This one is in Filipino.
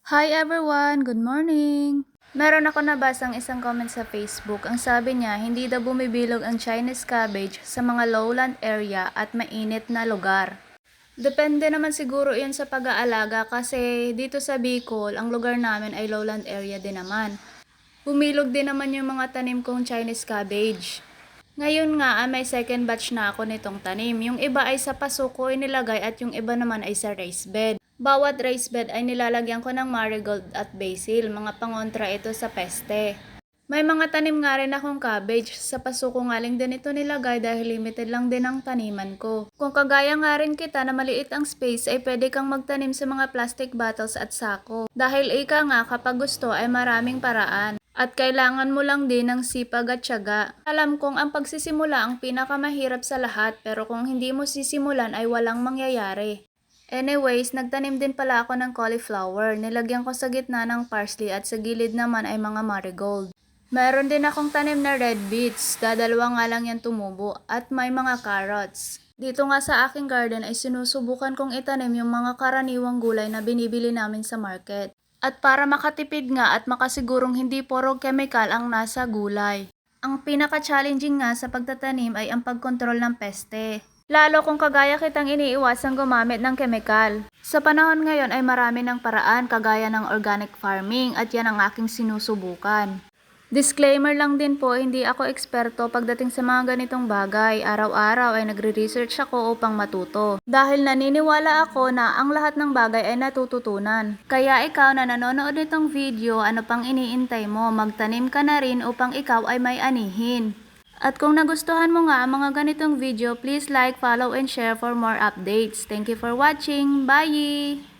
Hi everyone! Good morning! Meron ako nabasang isang comment sa Facebook. Ang sabi niya, hindi daw bumibilog ang Chinese cabbage sa mga lowland area at mainit na lugar. Depende naman siguro yun sa pag-aalaga kasi dito sa Bicol, ang lugar namin ay lowland area din naman. Bumilog din naman yung mga tanim kong Chinese cabbage. Ngayon nga may second batch na ako nitong tanim. Yung iba ay sa paso ko inilagay at yung iba naman ay sa raised bed. Bawat raised bed ay nilalagyan ko ng marigold at basil, mga pangontra ito sa peste. May mga tanim nga rin akong cabbage, sa paso ko nga din ito nilagay dahil limited lang din ang taniman ko. Kung kagaya nga rin kita na maliit ang space ay pwede kang magtanim sa mga plastic bottles at sako. Dahil ika nga kapag gusto ay maraming paraan. At kailangan mo lang din ng sipag at tiyaga. Alam kong ang pagsisimula ang pinakamahirap sa lahat pero kung hindi mo sisimulan ay walang mangyayari. Anyways, nagtanim din pala ako ng cauliflower. Nilagyan ko sa gitna ng parsley at sa gilid naman ay mga marigold. Meron din akong tanim na red beets. Dadalawa nga lang yan tumubo at may mga carrots. Dito nga sa aking garden ay sinusubukan kong itanim yung mga karaniwang gulay na binibili namin sa market. At para makatipid nga at makasigurong hindi puro chemical ang nasa gulay. Ang pinaka-challenging nga sa pagtatanim ay ang pagkontrol ng peste. Lalo kung kagaya kitang iniiwasang gumamit ng kemikal. Sa panahon ngayon ay marami ng paraan kagaya ng organic farming at yan ang aking sinusubukan. Disclaimer lang din po, hindi ako eksperto pagdating sa mga ganitong bagay. Araw-araw ay nagre-research ako upang matuto. Dahil naniniwala ako na ang lahat ng bagay ay natututunan. Kaya ikaw na nanonood nitong video, ano pang iniintay mo? Magtanim ka na rin upang ikaw ay may anihin. At kung nagustuhan mo nga ang mga ganitong video, please like, follow, and share for more updates. Thank you for watching. Bye!